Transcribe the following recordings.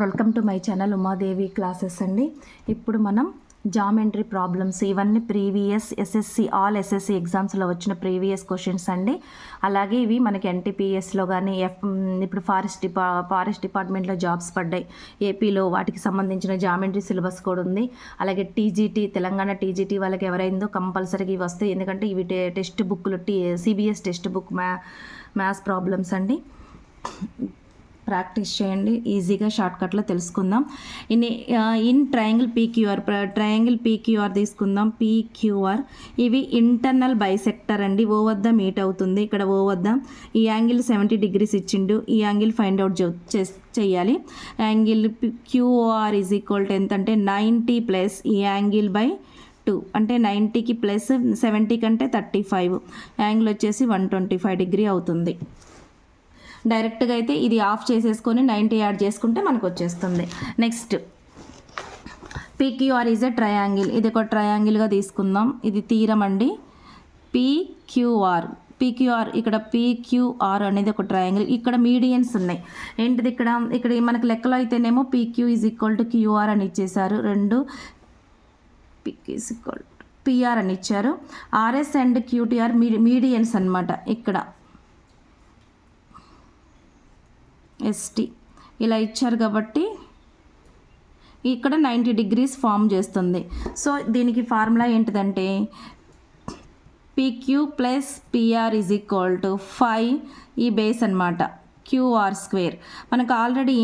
Welcome to my channel Umadevi classes అండి. ఇప్పుడు మనం జామెంట్రీ ప్రాబ్లమ్స్ ఇవన్నీ ప్రీవియస్ ఎస్ఎస్సి ఆల్ ఎస్ఎస్సి ఎగ్జామ్స్లో వచ్చిన ప్రీవియస్ క్వశ్చన్స్ అండి. అలాగే ఇవి మనకి ఎన్టీపీఎస్లో కానీ ఇప్పుడు ఫారెస్ట్ డిపార్ట్మెంట్లో జాబ్స్ పడ్డాయి ఏపీలో, వాటికి సంబంధించిన జామెంట్రీ సిలబస్ కూడా ఉంది. అలాగే టీజీటీ తెలంగాణ టీజీటీ వాళ్ళకి ఎవరైందో కంపల్సరీగా ఇవి వస్తాయి, ఎందుకంటే ఇవి టెక్స్ట్ బుక్లు CBSE text book maths problems అండి. ప్రాక్టీస్ చేయండి, ఈజీగా షార్ట్కట్లో తెలుసుకుందాం. ఇన్ ట్రయాంగిల్ పీక్యూఆర్ తీసుకుందాం. పీక్యూఆర్ ఇవి ఇంటర్నల్ బైసెక్టర్ అండి. ఓ వద్ద మీట్ అవుతుంది. ఇక్కడ ఓ వద్ద ఈ యాంగిల్ 70 degrees ఇచ్చిండు. ఈ యాంగిల్ ఫైండ్ అవుట్ చేయాలి. Angle QR is equal to ఎంత అంటే 90 ప్లస్ ఈ యాంగిల్ బై 2 అంటే 90కి ప్లస్ 70 కంటే 35, యాంగిల్ వచ్చేసి 125 degree అవుతుంది. డైరెక్ట్గా అయితే ఇది ఆఫ్ చేసేసుకొని 90 యాడ్ చేసుకుంటే మనకు వచ్చేస్తుంది. Next PQR is a triangle. ఇది ఒక ట్రయాంగిల్గా తీసుకుందాం. ఇది తీరం అండి. పీక్యూఆర్ ఇక్కడ పీక్యూఆర్ అనేది ఒక ట్రయాంగిల్. ఇక్కడ మీడియన్స్ ఉన్నాయి. ఏంటిది ఇక్కడ మనకు లెక్కలో అయితేనేమో PQ is equal to QR అని ఇచ్చేసారు. రెండు PQ is equal to PR అని ఇచ్చారు. ఆర్ఎస్ అండ్ క్యూటీఆర్ మీడియన్స్ అనమాట. ఇక్కడ ఎస్టీ ఇలా ఇచ్చారు కాబట్టి ఇక్కడ 90 degrees ఫామ్ చేస్తుంది. సో దీనికి ఫార్ములా ఏంటిదంటే PQ plus PR is equal to 5 ఈ బేస్ అనమాట, క్యూఆర్ స్క్వేర్. మనకు ఆల్రెడీ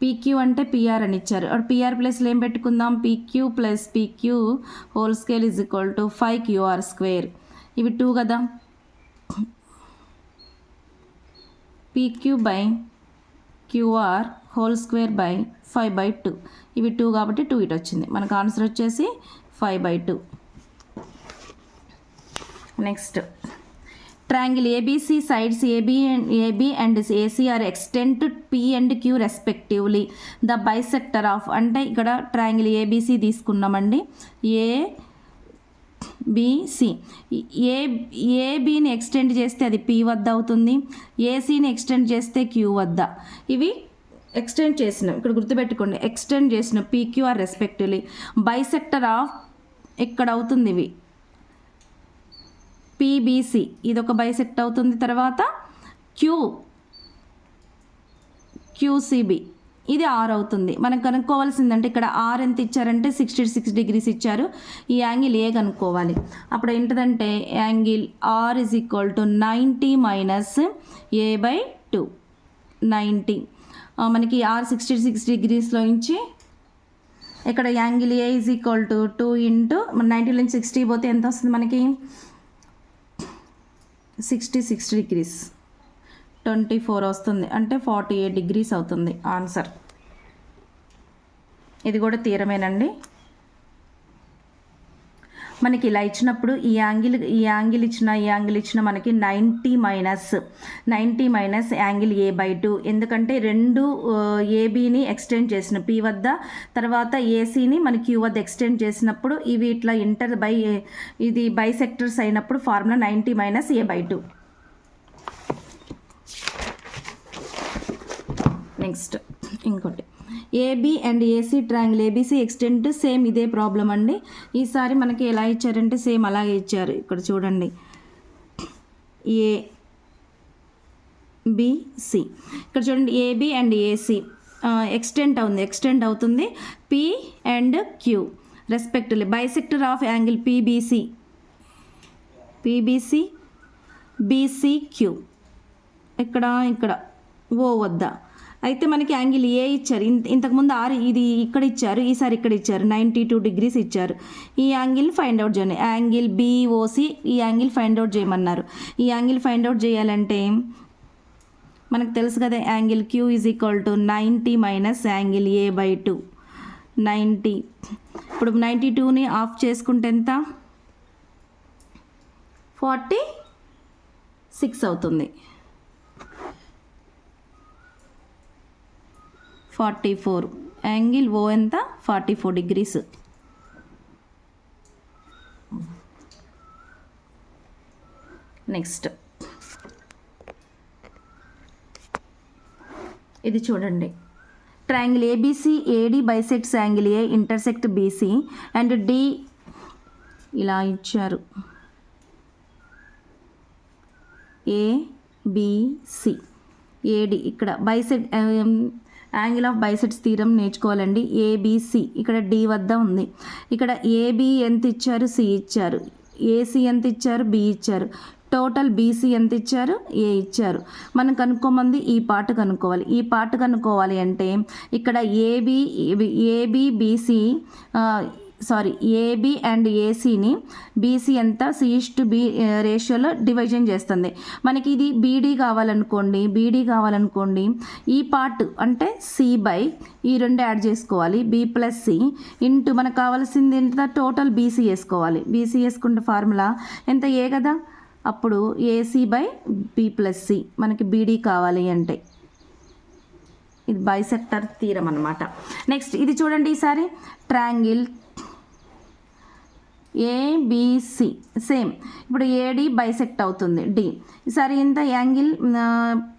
పీక్యూ అంటే పిఆర్ అని ఇచ్చారు. పిఆర్ ప్లస్లో ఏం పెట్టుకుందాం, PQ plus PQ whole square is equal to 5 QR square. ఇవి 2 కదా, PQ by QR whole square by 5/2. ఇవి 2 కాబట్టి 2 ఇటు వచ్చింది. మనకు ఆన్సర్ వచ్చేసి 5/2. Next triangle ABC sides AB and AC are extend to P and Q respectively. The bisector of అంటే ఇక్కడ ట్రయాంగిల్ ఏబీసీ తీసుకున్నామండి. ఏబీని ఎక్స్టెండ్ చేస్తే అది పీ వద్ద అవుతుంది. ఏసీని ఎక్స్టెండ్ చేస్తే క్యూ వద్ద. ఇవి ఎక్స్టెండ్ చేసినాం, ఇక్కడ గుర్తుపెట్టుకోండి, ఎక్స్టెండ్ చేసిన పీక్యూఆర్ రెస్పెక్టివ్లీ. బైసెక్టర్ ఆఫ్ ఇక్కడ అవుతుంది. ఇవి పీబీసీ ఇదొక బైసెక్ట్ అవుతుంది. తర్వాత క్యూసీబీ ఇది ఆర్ అవుతుంది. మనకు కనుక్కోవాల్సిందంటే ఇక్కడ ఆర్ ఎంత ఇచ్చారంటే 66 degrees ఇచ్చారు. ఈ యాంగిల్ ఏ కనుక్కోవాలి. అప్పుడు ఏంటిదంటే angle R is equal to 90 minus a/2. 90 మనకి ఆర్ 66 degreesలో నుంచి ఇక్కడ angle A is equal to 2 into 90 నుంచి 60 పోతే ఎంత వస్తుంది మనకి 66 degrees 24 వస్తుంది. అంటే 48 degrees అవుతుంది ఆన్సర్. ఇది కూడా తీరమేనండి. మనకి ఇలా ఇచ్చినప్పుడు ఈ యాంగిల్ ఇచ్చిన మనకి 90 మైనస్ యాంగిల్ a/2. ఎందుకంటే రెండు ఏబీని ఎక్స్టెండ్ చేసిన పీ వద్ద, తర్వాత ఏసీని మన క్యూ వద్ద ఎక్స్టెండ్ చేసినప్పుడు ఇవి ఇట్లా ఇది బైసెక్టర్స్ అయినప్పుడు ఫార్ములా 90 మైనస్ a/2. నెక్స్ట్ ఇంకోటి AB and AC triangle ABC extend same ఇదే ప్రాబ్లం అండి. ఈసారి మనకి ఎలా ఇచ్చారంటే సేమ్ అలాగే ఇచ్చారు. ఇక్కడ చూడండి ఏబిసి ఇక్కడ చూడండి ఏబీ అండ్ ఏసీ ఎక్స్టెండ్ అవుతుంది P and Q respectively. Bisector of angle PBC BCQ ఇక్కడ ఓ వద్ద. అయితే మనకి యాంగిల్ ఏ ఇచ్చారు, ఇంతకుముందు ఆర్ ఇది ఇక్కడ ఇచ్చారు, ఈసారి ఇక్కడ ఇచ్చారు 92 degrees ఇచ్చారు. ఈ యాంగిల్ ఫైండ్ అవుట్ చేయండి. యాంగిల్ బీఓసి ఈ యాంగిల్ ఫైండ్ అవుట్ చేయమన్నారు. ఈ యాంగిల్ ఫైండ్ అవుట్ చేయాలంటే మనకు తెలుసు కదా, angle Q is equal to 90 minus angle a/2. 90 ఇప్పుడు 92ని ఆఫ్ చేసుకుంటే ఎంత 46 అవుతుంది. 44 యాంగిల్ ఓ ఎంత 44 degrees. నెక్స్ట్ ఇది చూడండి, triangle ABC AD bisects angle A intersect BC and D ఇలా ఇచ్చారు ఏబిసి ఏడి ఇక్కడ bisect angle of bisects theorem నేర్చుకోవాలండి. ఏబిసి ఇక్కడ డి వద్ద ఉంది. ఇక్కడ ఏబి ఎంత ఇచ్చారు, సి ఇచ్చారు. ఏసి ఎంత ఇచ్చారు, బి ఇచ్చారు. టోటల్ బీసీ ఎంత ఇచ్చారు, ఏ ఇచ్చారు. మనం కనుక్కోమంది ఈ పార్ట్ కనుక్కోవాలి. ఈ పార్ట్ కనుక్కోవాలి అంటే ఇక్కడ ఏబి బీసీ ఏబి అండ్ ఏసీని బీసీ ఎంత C/B రేషియోలో డివిజన్ చేస్తుంది. మనకి ఇది బీడీ కావాలనుకోండి ఈ పార్ట్ అంటే సి బై ఈ రెండు యాడ్ చేసుకోవాలి, బి ప్లస్ సి ఇంటూ మనకు కావాల్సింది ఎంత టోటల్ బీసీ వేసుకోవాలి. బీసీ వేసుకుంటే ఫార్ములా ఎంత ఏ కదా, అప్పుడు AC by B plus C మనకి బీడీ కావాలి అంటే ఇది బైసెక్టర్ థీరం అనమాట. నెక్స్ట్ ఇది చూడండి, ఈసారి ట్రయాంగిల్ ఏబిసి సేమ్ ఇప్పుడు ఏడి బైసెక్ట్ అవుతుంది డి. ఈసారి ఇంత యాంగిల్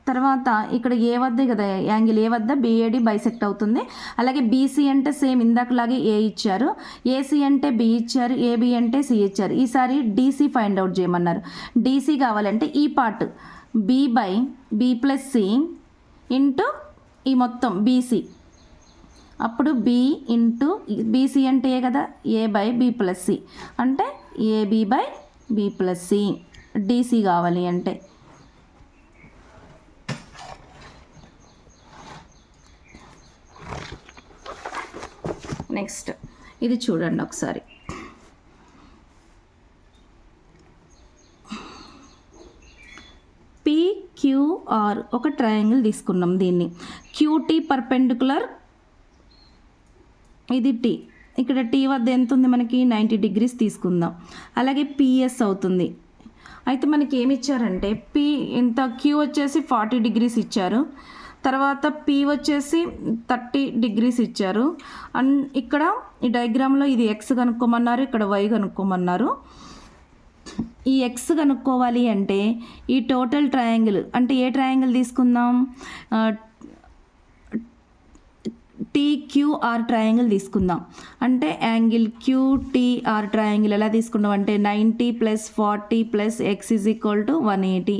తర్వాత ఇక్కడ ఏ వద్ద కదా యాంగిల్ ఏ వద్ద బిఏడి బైసెక్ట్ అవుతుంది. అలాగే బీసీ అంటే సేమ్ ఇందాకలాగే ఏ ఇచ్చారు, ఏసీ అంటే బి ఇచ్చారు, ఏబి అంటే సి ఇచ్చారు. ఈసారి డీసీ ఫైండ్ అవుట్ చేయమన్నారు. డీసీ కావాలంటే ఈ part B by B plus C into ఈ మొత్తం బీసీ, అప్పుడు బి ఇంటూ బీసీ అంటే ఏ కదా A by B plus C అంటే AB by B plus C. DC కావాలి అంటే నెక్స్ట్ ఇది చూడండి ఒకసారి. PQR ఒక ట్రయాంగిల్ తీసుకున్నాం. దీన్ని QT పర్పెండిక్యులర్, ఇది టీ. ఇక్కడ టీ వద్ద ఎంత ఉంది మనకి 90 degrees తీసుకుందాం. అలాగే పిఎస్ అవుతుంది. అయితే మనకి ఏమి ఇచ్చారంటే పి ఇంత క్యూ వచ్చేసి 40 degrees ఇచ్చారు, తర్వాత పి వచ్చేసి 30 degrees ఇచ్చారు. అండ్ ఇక్కడ ఈ డయాగ్రామ్లో ఇది ఎక్స్ కనుక్కోమన్నారు, ఇక్కడ వై కనుక్కోమన్నారు. ఈ ఎక్స్ కనుక్కోవాలి అంటే ఈ టోటల్ ట్రయాంగిల్ అంటే ఏ ట్రయాంగిల్ తీసుకుందాం, TQR ట్రయాంగిల్ తీసుకుందాం. అంటే యాంగిల్ QTR ట్రయాంగిల్ ఎలా తీసుకుందాం అంటే 90 + 40 + x = 180.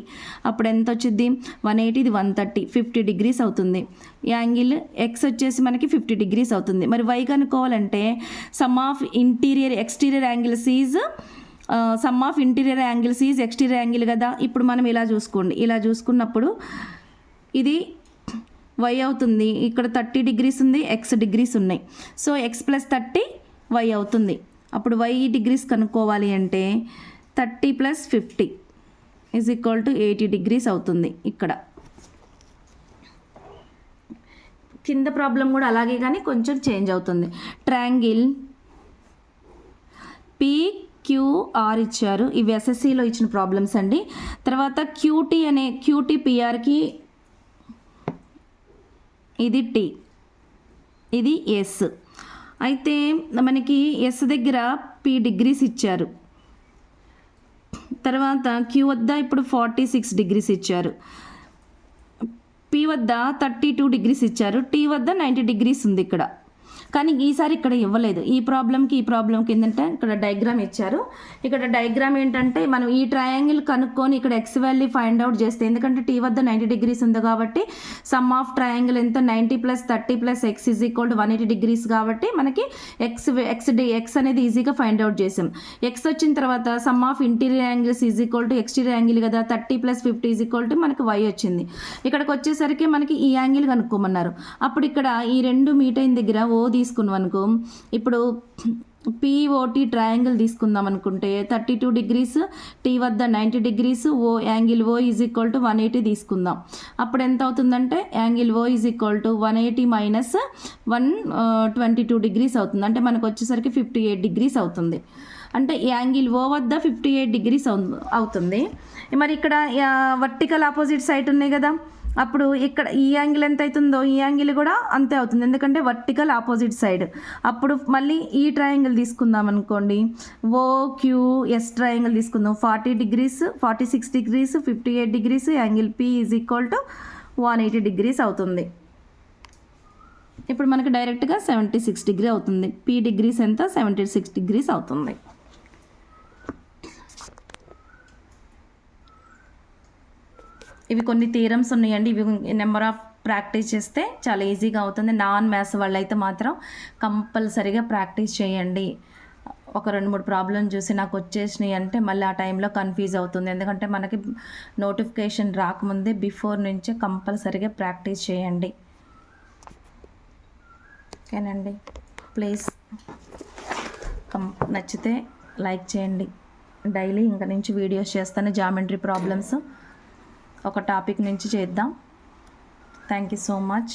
అప్పుడు ఎంత వచ్చింది 180, ఇది 130, 50 degrees అవుతుంది. యాంగిల్ ఎక్స్ వచ్చేసి మనకి 50 degrees అవుతుంది. మరి వై కనుక్కోవాలంటే sum of exterior angles is sum of interior angles is exterior angle కదా. ఇప్పుడు మనం ఇలా చూసుకోండి, ఇలా చూసుకున్నప్పుడు ఇది వై అవుతుంది. ఇక్కడ 30 degrees ఉంది, ఎక్స్ డిగ్రీస్ ఉన్నాయి. సో ఎక్స్ + 30 వై అవుతుంది. అప్పుడు వై డిగ్రీస్ కనుక్కోవాలి అంటే 30 + 50 = 80 degrees అవుతుంది. ఇక్కడ కింద ప్రాబ్లం కూడా అలాగే కానీ కొంచెం చేంజ్ అవుతుంది. ట్రయాంగిల్ PQR ఇచ్చారు. ఇవి SSCలో ఇచ్చిన ప్రాబ్లమ్స్ అండి. తర్వాత QT PRకి ఇది టీ, ఇది ఎస్. అయితే మనకి ఎస్ దగ్గర P degrees ఇచ్చారు. తర్వాత క్యూ వద్ద ఇప్పుడు 46 degrees ఇచ్చారు. P వద్ద 32 degrees ఇచ్చారు. T వద్ద 90 degrees ఉంది ఇక్కడ. కానీ ఈసారి ఇక్కడ ఇవ్వలేదు. ఈ ప్రాబ్లంకి ఏంటంటే ఇక్కడ డయాగ్రామ్ ఇచ్చారు. ఇక్కడ డయాగ్రామ్ ఏంటంటే మనం ఈ ట్రయాంగిల్ కనుక్కొని ఇక్కడ ఎక్స్ వాల్యూ ఫైండ్ అవుట్ చేస్తే, ఎందుకంటే టీ వద్ద 90 degrees ఉంది కాబట్టి సమ్ ఆఫ్ ట్రయాంగిల్ ఎంత 90 + 30 + x = 180 degrees కాబట్టి మనకి ఎక్స్ అనేది ఈజీగా ఫైండ్ అవుట్ చేసాం. ఎక్స్ వచ్చిన తర్వాత some of interior angles = exterior angle కదా, 30 + 50 = మనకి వై వచ్చింది. ఇక్కడికి వచ్చేసరికి మనకి ఈ యాంగిల్ కనుక్కోమన్నారు. అప్పుడు ఇక్కడ ఈ రెండు మీట్ అయిన దగ్గర ఓ తీసుకున్నాం అనుకో. ఇప్పుడు POT ట్రయాంగిల్ తీసుకుందాం అనుకుంటే 32 degrees, టీ వద్ద 90 degrees, యాంగిల్ O = 180 తీసుకుందాం. అప్పుడు ఎంత అవుతుందంటే యాంగిల్ O = 180 - 122 degrees అవుతుంది. అంటే మనకు వచ్చేసరికి 58 degrees అవుతుంది. అంటే యాంగిల్ O వద్ద 58 degrees అవుతుంది. మరి ఇక్కడ వర్టికల్ ఆపోజిట్ సైడ్ ఉన్నాయి కదా, అప్పుడు ఇక్కడ ఈ యాంగిల్ ఎంత అవుతుందో ఈ యాంగిల్ కూడా అంతే అవుతుంది, ఎందుకంటే వర్టికల్ ఆపోజిట్ సైడ్. అప్పుడు మళ్ళీ ఈ ట్రయాంగిల్ తీసుకుందాం అనుకోండి, OQS ట్రయాంగిల్ తీసుకుందాం. 40 degrees, 46 degrees, 58 degrees, angle P = 180 degrees అవుతుంది. ఇప్పుడు మనకి డైరెక్ట్గా 76 డిగ్రీ అవుతుంది. పీ డిగ్రీస్ ఎంత? 76 డిగ్రీస్ అవుతుంది. ఇవి కొన్ని థీరమ్స్ ఉన్నాయండి. ఇవి నెంబర్ ఆఫ్ ప్రాక్టీస్ చేస్తే చాలా ఈజీగా అవుతుంది. నాన్ మ్యాథ్స్ వాళ్ళైతే మాత్రం కంపల్సరీగా ప్రాక్టీస్ చేయండి. ఒక 2-3 ప్రాబ్లం చూసి నాకు వచ్చేసినాయి అంటే మళ్ళీ ఆ టైంలో కన్ఫ్యూజ్ అవుతుంది. ఎందుకంటే మనకి నోటిఫికేషన్ రాకముందే బిఫోర్ నుంచే కంపల్సరీగా ప్రాక్టీస్ చేయండి. ఓకేనండి. ప్లీజ్ నచ్చితే లైక్ చేయండి. డైలీ ఇంకా నుంచి వీడియోస్ చేస్తాను. జామెంట్రీ ప్రాబ్లమ్స్ ఒక టాపిక్ నుంచి చేద్దాం. Thank you so much.